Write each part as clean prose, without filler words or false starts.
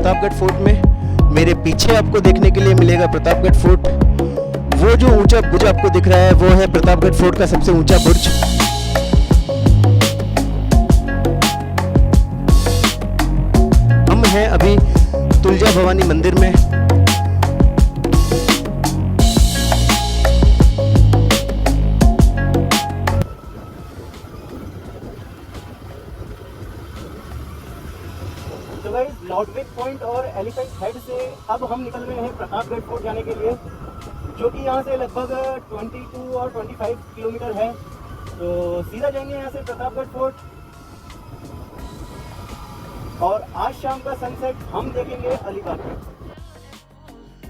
Pratapgarh fort में। मेरे पीछे आपको देखने के लिए मिलेगा प्रतापगढ़ फोर्ट। वो जो ऊंचा बुर्ज आपको दिख रहा है वो है प्रतापगढ़ फोर्ट का सबसे ऊंचा बुर्ज। हम हैं अभी तुलजा भवानी मंदिर में। तो गाइस लॉर्डविक पॉइंट और एलिफेंट हेड से अब हम निकल रहे हैं प्रतापगढ़ फोर्ट जाने के लिए, जो कि यहाँ से लगभग 22 और 25 किलोमीटर है। तो सीधा जाएंगे यहाँ से प्रतापगढ़ फोर्ट और आज शाम का सनसेट हम देखेंगे अलीबाग में।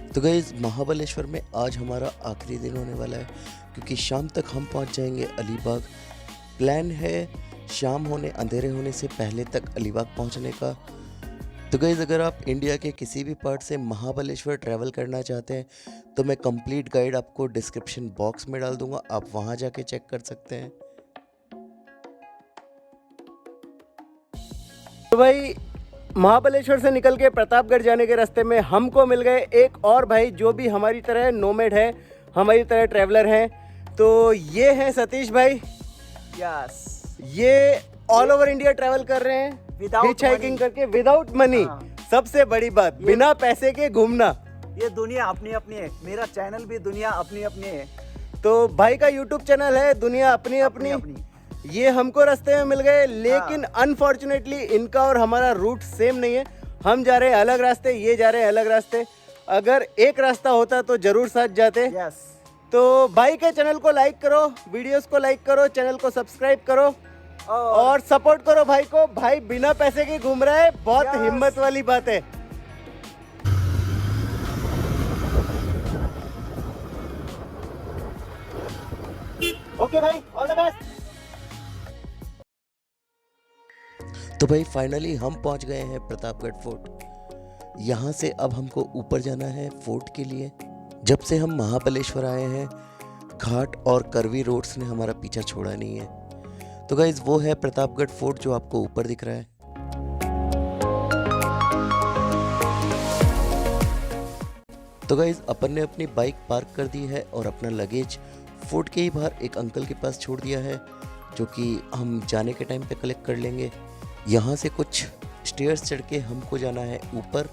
तो गाइस महाबलेश्वर में आज हमारा आखिरी दिन होने वाला है, क्योंकि शाम तक हम पहुँच जाएंगे अलीबाग। प्लान है शाम होने अंधेरे होने से पहले तक अलीबाग पहुँचने का। तो गाइस अगर आप इंडिया के किसी भी पार्ट से महाबलेश्वर ट्रैवल करना चाहते हैं तो मैं कंप्लीट गाइड आपको डिस्क्रिप्शन बॉक्स में डाल दूंगा, आप वहां जाके चेक कर सकते हैं। तो भाई महाबलेश्वर से निकल के प्रतापगढ़ जाने के रास्ते में हमको मिल गए एक और भाई जो भी हमारी तरह नोमैड है, हमारी तरह ट्रैवलर हैं। तो ये हैं सतीश भाई। यस, ये ऑल ओवर इंडिया ट्रैवल कर रहे हैं हिच हाइकिंग करके विदाउट मनी। सबसे बड़ी बात, बिना पैसे के घूमना। ये दुनिया अपनी अपनी है, मेरा चैनल भी दुनिया अपनी अपनी है। तो भाई का यूट्यूब चैनल है दुनिया अपनी अपनी। ये हमको रास्ते में मिल गए, लेकिन अनफॉर्चुनेटली इनका और हमारा रूट सेम नहीं है। हम जा रहे हैं अलग रास्ते, ये जा रहे हैं अलग रास्ते। अगर एक रास्ता होता तो जरूर साथ जाते। यस। तो भाई के चैनल को लाइक करो, वीडियोस को लाइक करो, चैनल को सब्सक्राइब करो और सपोर्ट करो भाई को। भाई बिना पैसे के घूम रहा है, बहुत हिम्मत वाली बात है। ओके भाई, ऑल द बेस्ट। तो भाई फाइनली हम पहुंच गए हैं प्रतापगढ़ फोर्ट। यहाँ से अब हमको ऊपर जाना है फोर्ट के लिए। जब से हम महाबलेश्वर आए हैं, घाट और करवी रोड्स ने हमारा पीछा छोड़ा नहीं है। तो गाइज वो है प्रतापगढ़ फोर्ट जो आपको ऊपर दिख रहा है। तो गाइज अपन ने अपनी बाइक पार्क कर दी है और अपना लगेज फोर्ट के ही बाहर एक अंकल के पास छोड़ दिया है, जो कि हम जाने के टाइम पे कलेक्ट कर लेंगे। यहाँ से कुछ स्टेयर्स चढ़ के हमको जाना है ऊपर,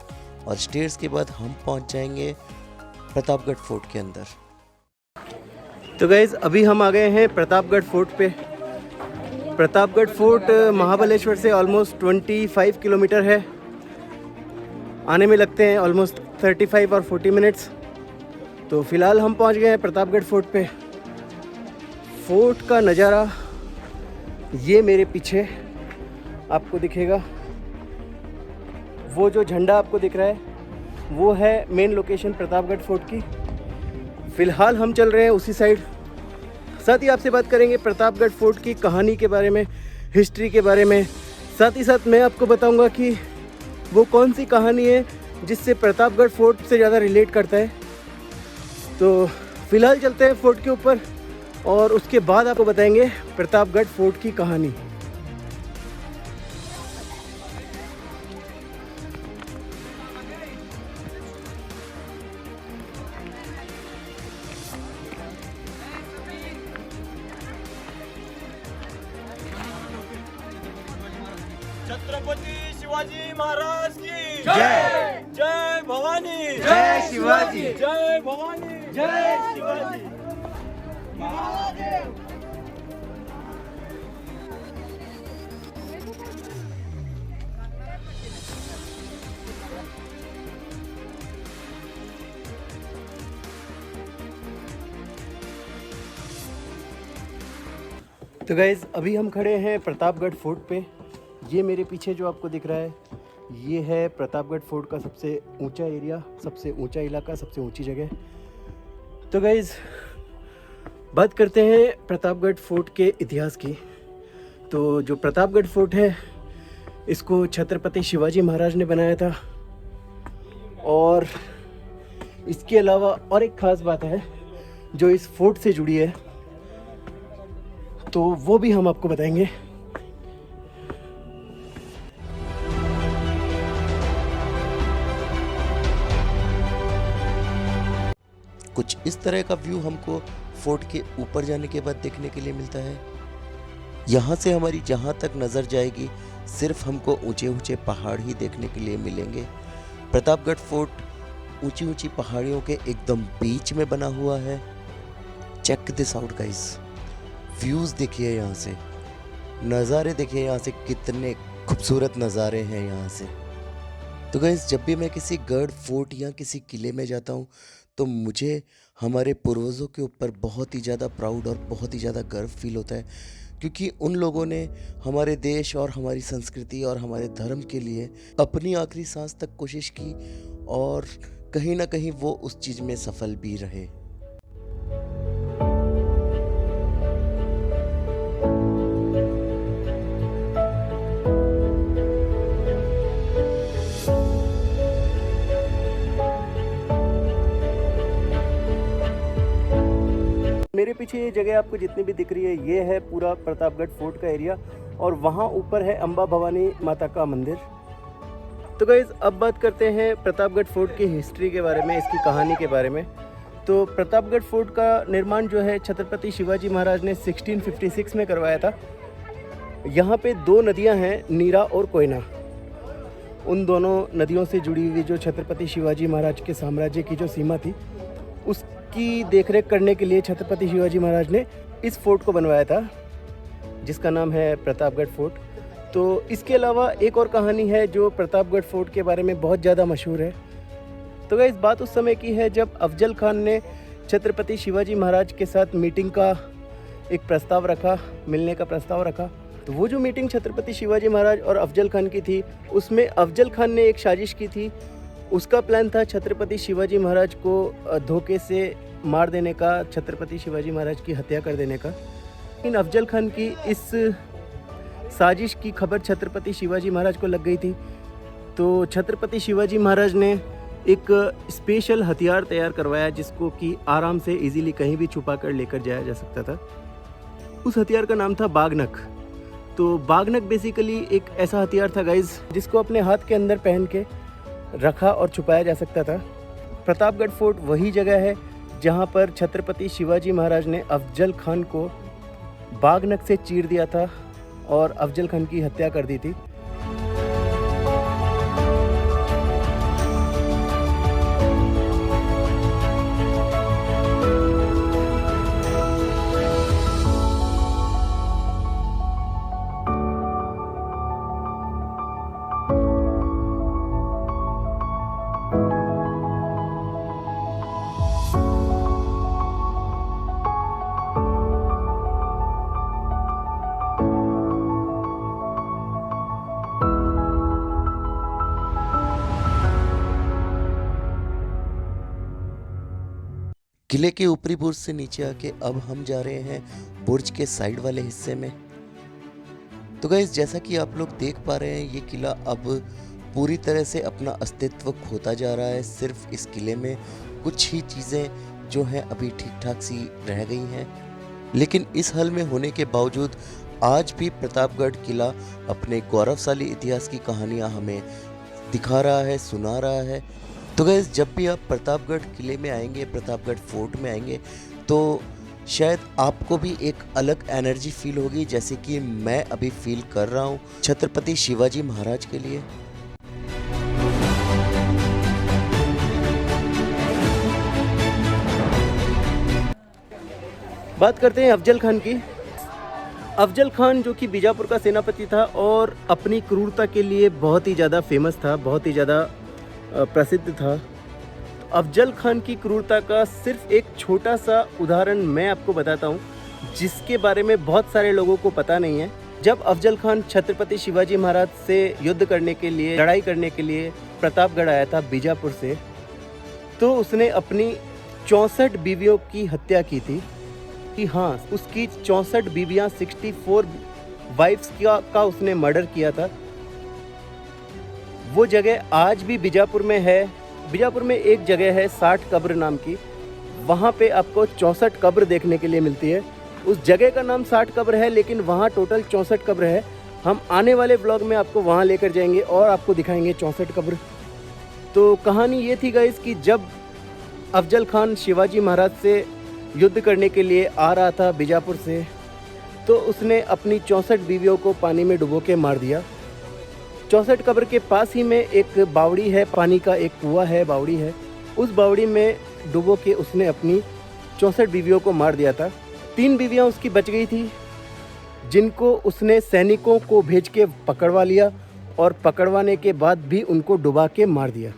और स्टेयर्स के बाद हम पहुँच जाएंगे प्रतापगढ़ फोर्ट के अंदर। तो गाइज अभी हम आ गए हैं प्रतापगढ़ फोर्ट पे। प्रतापगढ़ फोर्ट महाबलेश्वर से ऑलमोस्ट 25 किलोमीटर है। आने में लगते हैं ऑलमोस्ट 35 और 40 मिनट्स। तो फ़िलहाल हम पहुंच गए हैं प्रतापगढ़ फोर्ट पे। फोर्ट का नज़ारा ये मेरे पीछे आपको दिखेगा। वो जो झंडा आपको दिख रहा है वो है मेन लोकेशन प्रतापगढ़ फोर्ट की। फ़िलहाल हम चल रहे हैं उसी साइड। साथ ही आपसे बात करेंगे प्रतापगढ़ फोर्ट की कहानी के बारे में, हिस्ट्री के बारे में। साथ ही साथ मैं आपको बताऊंगा कि वो कौन सी कहानी है जिससे प्रतापगढ़ फोर्ट से ज़्यादा रिलेट करता है। तो फ़िलहाल चलते हैं फोर्ट के ऊपर और उसके बाद आपको बताएंगे प्रतापगढ़ फोर्ट की कहानी। छत्रपति शिवाजी महाराज की जय। जय भवानी, जय शिवाजी, जय भवानी, जय शिवाजी। महादेव। तो गाइज़ अभी हम खड़े हैं प्रतापगढ़ फोर्ट पे। ये मेरे पीछे जो आपको दिख रहा है ये है प्रतापगढ़ फोर्ट का सबसे ऊंचा एरिया, सबसे ऊंचा इलाका, सबसे ऊंची जगह। तो गाइज़ बात करते हैं प्रतापगढ़ फोर्ट के इतिहास की। तो जो प्रतापगढ़ फोर्ट है इसको छत्रपति शिवाजी महाराज ने बनाया था, और इसके अलावा और एक ख़ास बात है जो इस फोर्ट से जुड़ी है, तो वो भी हम आपको बताएंगे। कुछ इस तरह का व्यू हमको फोर्ट के ऊपर जाने के बाद देखने के लिए मिलता है। यहाँ से हमारी जहाँ तक नज़र जाएगी सिर्फ हमको ऊंचे ऊंचे पहाड़ ही देखने के लिए मिलेंगे। प्रतापगढ़ फोर्ट ऊंची ऊंची पहाड़ियों के एकदम बीच में बना हुआ है। Check this out guys, views देखिए यहाँ से, नज़ारे देखिए यहाँ से, कितने खूबसूरत नज़ारे हैं यहाँ से। तो गाइस जब भी मैं किसी गढ़ फोर्ट या किसी किले में जाता हूँ तो मुझे हमारे पूर्वजों के ऊपर बहुत ही ज़्यादा प्राउड और बहुत ही ज़्यादा गर्व फील होता है, क्योंकि उन लोगों ने हमारे देश और हमारी संस्कृति और हमारे धर्म के लिए अपनी आखिरी सांस तक कोशिश की और कहीं ना कहीं वो उस चीज़ में सफल भी रहे। मेरे पीछे ये जगह आपको जितनी भी दिख रही है ये है पूरा प्रतापगढ़ फोर्ट का एरिया और वहाँ ऊपर है अम्बा भवानी माता का मंदिर। तो गाइस अब बात करते हैं प्रतापगढ़ फोर्ट की हिस्ट्री के बारे में, इसकी कहानी के बारे में। तो प्रतापगढ़ फोर्ट का निर्माण जो है छत्रपति शिवाजी महाराज ने 1656 में करवाया था। यहाँ पे दो नदियाँ हैं, नीरा और कोयना। उन दोनों नदियों से जुड़ी हुई जो छत्रपति शिवाजी महाराज के साम्राज्य की जो सीमा थी उसकी देखरेख करने के लिए छत्रपति शिवाजी महाराज ने इस फोर्ट को बनवाया था, जिसका नाम है प्रतापगढ़ फोर्ट। तो इसके अलावा एक और कहानी है जो प्रतापगढ़ फोर्ट के बारे में बहुत ज़्यादा मशहूर है। तो गाइस बात उस समय की है जब अफजल खान ने छत्रपति शिवाजी महाराज के साथ मीटिंग का एक प्रस्ताव रखा, मिलने का प्रस्ताव रखा। तो वो जो मीटिंग छत्रपति शिवाजी महाराज और अफजल खान की थी उसमें अफजल खान ने एक साजिश की थी। उसका प्लान था छत्रपति शिवाजी महाराज को धोखे से मार देने का, छत्रपति शिवाजी महाराज की हत्या कर देने का। लेकिन अफजल खान की इस साजिश की खबर छत्रपति शिवाजी महाराज को लग गई थी। तो छत्रपति शिवाजी महाराज ने एक स्पेशल हथियार तैयार करवाया जिसको कि आराम से इजीली कहीं भी छुपा कर लेकर जाया जा सकता था। उस हथियार का नाम था बागनक। तो बागनक बेसिकली एक ऐसा हथियार था गाइज जिसको अपने हाथ के अंदर पहन के रखा और छुपाया जा सकता था। प्रतापगढ़ फोर्ट वही जगह है जहां पर छत्रपति शिवाजी महाराज ने अफजल खान को बागनक से चीर दिया था और अफजल खान की हत्या कर दी थी। किले के ऊपरी बुर्ज से नीचे आके अब हम जा रहे हैं बुर्ज के साइड वाले हिस्से में। तो गाइस जैसा कि आप लोग देख पा रहे हैं ये किला अब पूरी तरह से अपना अस्तित्व खोता जा रहा है। सिर्फ इस किले में कुछ ही चीज़ें जो हैं अभी ठीक ठाक सी रह गई हैं, लेकिन इस हाल में होने के बावजूद आज भी प्रतापगढ़ किला अपने गौरवशाली इतिहास की कहानियाँ हमें दिखा रहा है, सुना रहा है। तो गाइस जब भी आप प्रतापगढ़ किले में आएंगे, प्रतापगढ़ फोर्ट में आएंगे तो शायद आपको भी एक अलग एनर्जी फील होगी जैसे कि मैं अभी फील कर रहा हूँ छत्रपति शिवाजी महाराज के लिए। बात करते हैं अफजल खान की। अफजल खान जो कि बीजापुर का सेनापति था और अपनी क्रूरता के लिए बहुत ही ज़्यादा फेमस था, बहुत ही ज़्यादा प्रसिद्ध था। अफजल खान की क्रूरता का सिर्फ एक छोटा सा उदाहरण मैं आपको बताता हूँ जिसके बारे में बहुत सारे लोगों को पता नहीं है। जब अफजल खान छत्रपति शिवाजी महाराज से युद्ध करने के लिए, लड़ाई करने के लिए प्रतापगढ़ आया था बीजापुर से, तो उसने अपनी 64 बीवियों की हत्या की थी। कि हाँ, उसकी 64 बीवियाँ, 64 वाइफ्स का उसने मर्डर किया था। वो जगह आज भी बीजापुर में है। बीजापुर में एक जगह है 60 कब्र नाम की, वहाँ पे आपको 64 कब्र देखने के लिए मिलती है। उस जगह का नाम 60 कब्र है लेकिन वहाँ टोटल 64 कब्र है। हम आने वाले ब्लॉग में आपको वहाँ लेकर जाएंगे और आपको दिखाएंगे 64 कब्र। तो कहानी ये थी गाइस कि जब अफजल खान शिवाजी महाराज से युद्ध करने के लिए आ रहा था बीजापुर से, तो उसने अपनी 64 बीवियों को पानी में डुबो के मार दिया। 64 कब्र के पास ही में एक बावड़ी है, पानी का एक कुआं है, बावड़ी है। उस बावड़ी में डुबो के उसने अपनी 64 बीवियों को मार दिया था। 3 बीवियां उसकी बच गई थी, जिनको उसने सैनिकों को भेज के पकड़वा लिया और पकड़वाने के बाद भी उनको डुबा के मार दिया।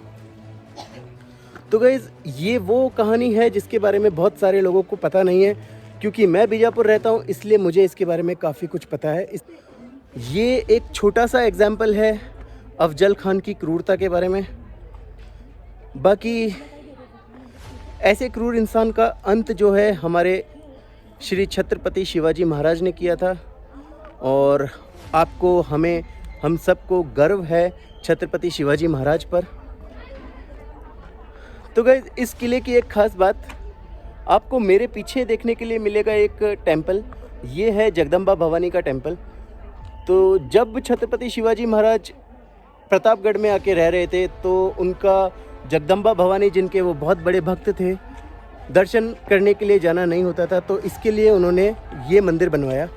तो गाइस, ये वो कहानी है जिसके बारे में बहुत सारे लोगों को पता नहीं है। क्योंकि मैं बीजापुर रहता हूँ, इसलिए मुझे इसके बारे में काफ़ी कुछ पता है। ये एक छोटा सा एग्जाम्पल है अफजल खान की क्रूरता के बारे में। बाकी ऐसे क्रूर इंसान का अंत जो है हमारे श्री छत्रपति शिवाजी महाराज ने किया था, और आपको, हमें, हम सबको गर्व है छत्रपति शिवाजी महाराज पर। तो गाइस, इस किले की एक ख़ास बात आपको मेरे पीछे देखने के लिए मिलेगा। एक टेंपल, ये है जगदम्बा भवानी का टेंपल। तो जब छत्रपति शिवाजी महाराज प्रतापगढ़ में आके रह रहे थे, तो उनका जगदम्बा भवानी, जिनके वो बहुत बड़े भक्त थे, दर्शन करने के लिए जाना नहीं होता था, तो इसके लिए उन्होंने ये मंदिर बनवाया।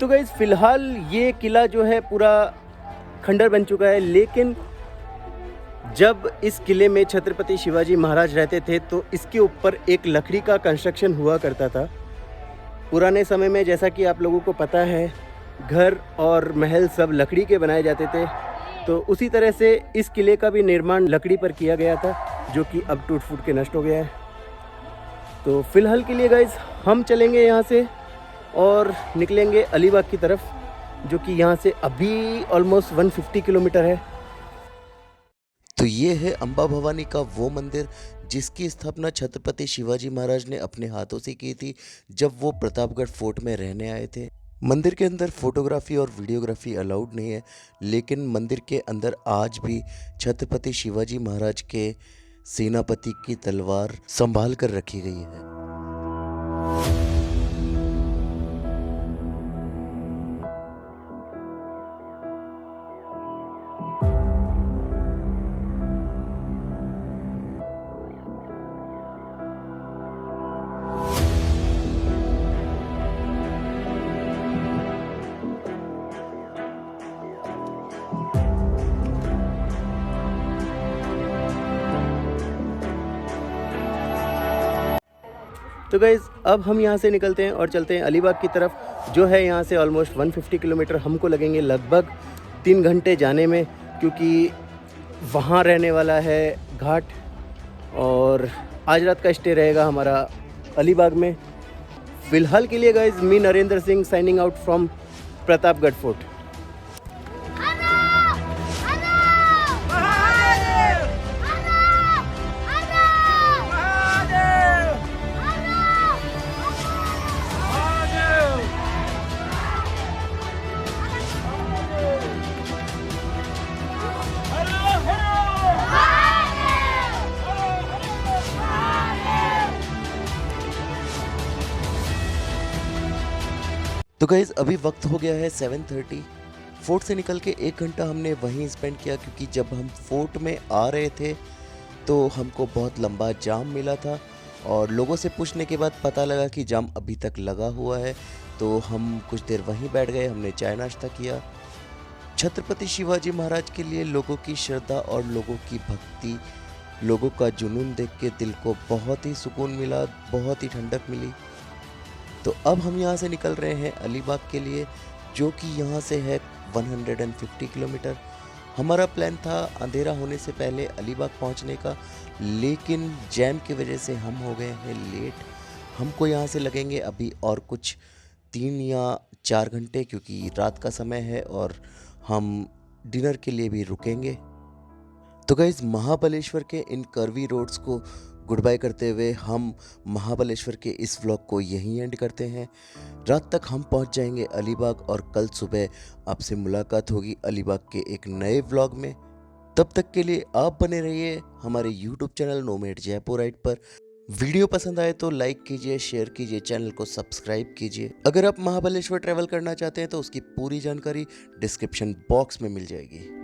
तो गाइस, फ़िलहाल ये किला जो है पूरा खंडर बन चुका है, लेकिन जब इस किले में छत्रपति शिवाजी महाराज रहते थे तो इसके ऊपर एक लकड़ी का कंस्ट्रक्शन हुआ करता था। पुराने समय में, जैसा कि आप लोगों को पता है, घर और महल सब लकड़ी के बनाए जाते थे, तो उसी तरह से इस किले का भी निर्माण लकड़ी पर किया गया था, जो कि अब टूट फूट के नष्ट हो गया है। तो फ़िलहाल के लिए गाइस, हम चलेंगे यहाँ से और निकलेंगे अलीबाग की तरफ, जो कि यहाँ से अभी ऑलमोस्ट 150 किलोमीटर है। तो ये है अंबा भवानी का वो मंदिर जिसकी स्थापना छत्रपति शिवाजी महाराज ने अपने हाथों से की थी जब वो प्रतापगढ़ फोर्ट में रहने आए थे। मंदिर के अंदर फोटोग्राफी और वीडियोग्राफी अलाउड नहीं है, लेकिन मंदिर के अंदर आज भी छत्रपति शिवाजी महाराज के सेनापति की तलवार संभाल कर रखी गई है। तो गाइज़, अब हम यहाँ से निकलते हैं और चलते हैं अलीबाग की तरफ, जो है यहाँ से ऑलमोस्ट 150 किलोमीटर। हमको लगेंगे लगभग 3 घंटे जाने में, क्योंकि वहाँ रहने वाला है घाट, और आज रात का स्टे रहेगा हमारा अलीबाग में। फ़िलहाल के लिए guys, me Narendra Singh signing out from Pratapgarh fort. तो गाइज़, अभी वक्त हो गया है 7:30। फोर्ट से निकल के 1 घंटा हमने वहीं स्पेंड किया, क्योंकि जब हम फोर्ट में आ रहे थे तो हमको बहुत लंबा जाम मिला था, और लोगों से पूछने के बाद पता लगा कि जाम अभी तक लगा हुआ है। तो हम कुछ देर वहीं बैठ गए, हमने चाय नाश्ता किया। छत्रपति शिवाजी महाराज के लिए लोगों की श्रद्धा और लोगों की भक्ति, लोगों का जुनून देख के दिल को बहुत ही सुकून मिला, बहुत ही ठंडक मिली। तो अब हम यहाँ से निकल रहे हैं अलीबाग के लिए, जो कि यहाँ से है 150 किलोमीटर। हमारा प्लान था अंधेरा होने से पहले अलीबाग पहुँचने का, लेकिन जैम की वजह से हम हो गए हैं लेट। हमको यहाँ से लगेंगे अभी और कुछ 3 या 4 घंटे, क्योंकि रात का समय है और हम डिनर के लिए भी रुकेंगे। तो गाइस, महाबलेश्वर के इन कर्वी रोड्स को गुड बाय करते हुए हम महाबलेश्वर के इस व्लॉग को यहीं एंड करते हैं। रात तक हम पहुंच जाएंगे अलीबाग, और कल सुबह आपसे मुलाकात होगी अलीबाग के एक नए व्लॉग में। तब तक के लिए आप बने रहिए हमारे YouTube चैनल नोमैड जयपुराइट पर। वीडियो पसंद आए तो लाइक कीजिए, शेयर कीजिए, चैनल को सब्सक्राइब कीजिए। अगर आप महाबलेश्वर ट्रैवल करना चाहते हैं तो उसकी पूरी जानकारी डिस्क्रिप्शन बॉक्स में मिल जाएगी।